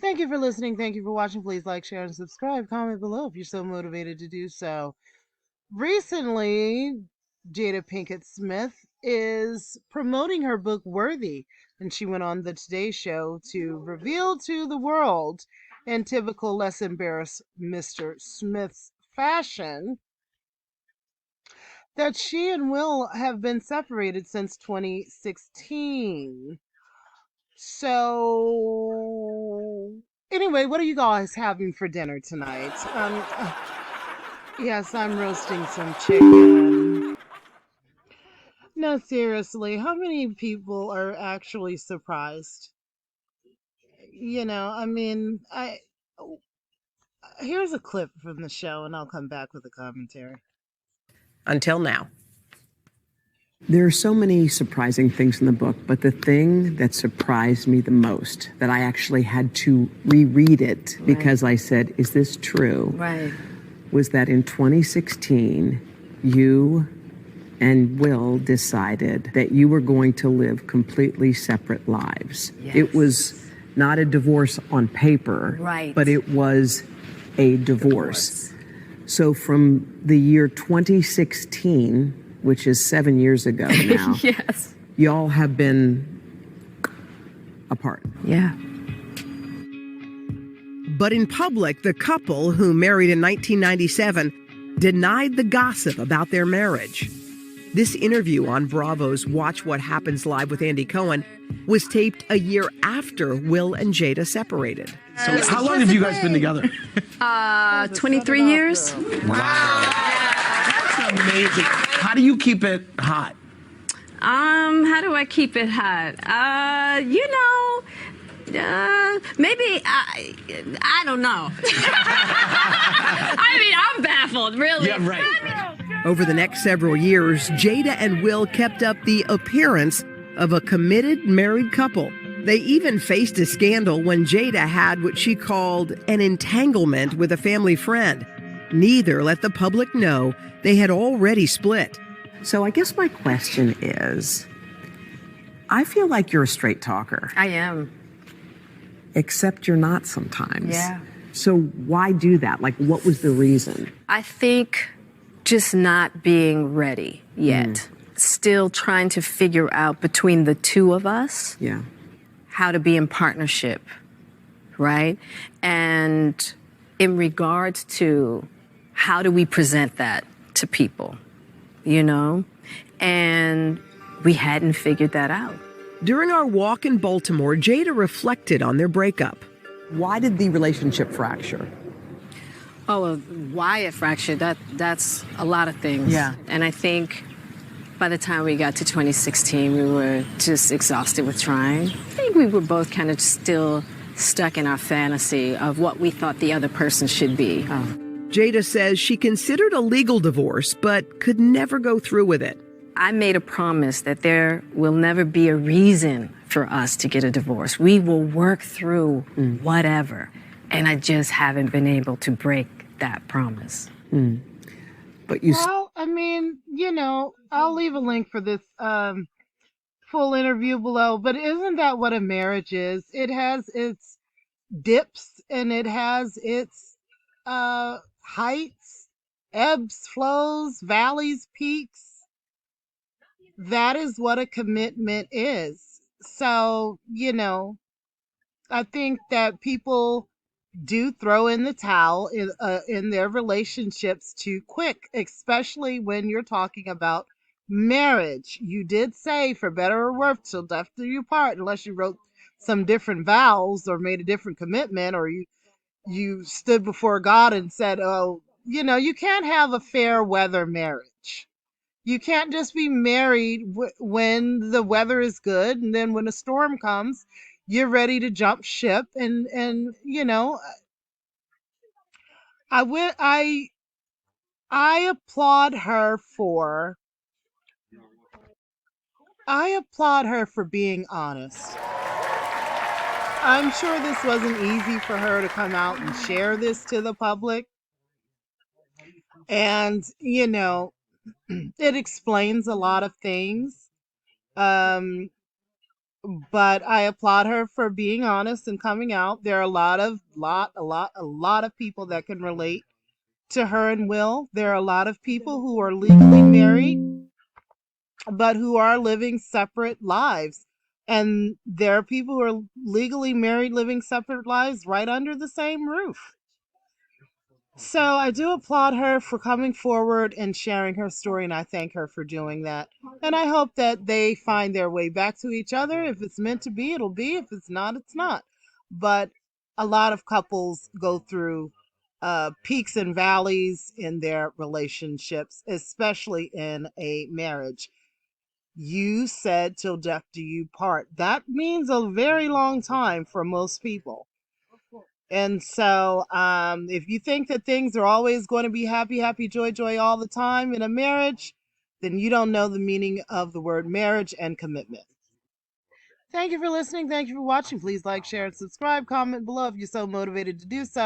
Thank you for listening. Thank you for watching. Please like, share, and subscribe. Comment below if you're so motivated to do so. Recently, Jada Pinkett Smith is promoting her book Worthy, and she went on the Today Show to reveal to the world, in typical Less Embarrassed Mr. Smith's fashion, that she and Will have been separated since 2016. So, anyway, what are you guys having for dinner tonight? Yes, I'm roasting some chicken. No, seriously, how many people are actually surprised? I mean, here's a clip from the show and I'll come back with a commentary. Until now. There are so many surprising things in the book, but the thing that surprised me the most, that I actually had to reread it because I said, is this true? Right. Was that in 2016, you and Will decided that you were going to live completely separate lives. Yes. It was not a divorce on paper, right, but it was a divorce. So from the year 2016, which is 7 years ago now, yes, y'all have been apart. Yeah. But in public, the couple, who married in 1997, denied the gossip about their marriage. This interview on Bravo's Watch What Happens Live with Andy Cohen was taped a year after Will and Jada separated. So how long have you guys been together? 23 years. Wow. That's amazing. How do you keep it hot? How do I keep it hot? Maybe I don't know. I mean, I'm baffled, really. Yeah, right. Over the next several years, Jada and Will kept up the appearance of a committed married couple. They even faced a scandal when Jada had what she called an entanglement with a family friend. Neither let the public know they had already split. So I guess my question is, I feel like you're a straight talker. I am. Except you're not sometimes. Yeah. So why do that? Like, what was the reason? I think just not being ready yet. Still trying to figure out between the two of us how to be in partnership, right? And in regards to how do we present that to people, And we hadn't figured that out. During our walk in Baltimore, Jada reflected on their breakup. Why did the relationship fracture? Oh, well, why it fractured, that's a lot of things. Yeah. And I think by the time we got to 2016, we were just exhausted with trying. I think we were both kind of still stuck in our fantasy of what we thought the other person should be. Jada says she considered a legal divorce, but could never go through with it. I made a promise that there will never be a reason for us to get a divorce. We will work through whatever. And I just haven't been able to break that promise. But you... Well, I mean, I'll leave a link for this full interview below, but isn't that what a marriage is? It has its dips and it has its heights, ebbs, flows, valleys, peaks. That is what a commitment is. So, I think that people do throw in the towel in their relationships too quick, especially when you're talking about marriage. You did say, for better or worse, till death do you part, unless you wrote some different vows or made a different commitment, or you stood before God and said, oh, you can't have a fair weather marriage. You can't just be married when the weather is good, and then when a storm comes, you're ready to jump ship. And I applaud her for being honest. I'm sure this wasn't easy for her to come out and share this to the public. And, it explains a lot of things. but I applaud her for being honest and coming out. There are a lot of people that can relate to her and Will. There are a lot of people who are legally married, but who are living separate lives. And there are people who are legally married, living separate lives right under the same roof. So I do applaud her for coming forward and sharing her story, and I thank her for doing that. And I hope that they find their way back to each other. If it's meant to be, it'll be. If it's not, it's not. But a lot of couples go through peaks and valleys in their relationships, especially in a marriage. You said till death do you part. That means a very long time for most people. And so, if you think that things are always going to be happy, happy, joy, joy all the time in a marriage, then you don't know the meaning of the word marriage and commitment. Thank you for listening. Thank you for watching. Please like, share, and subscribe. Comment below if you're so motivated to do so.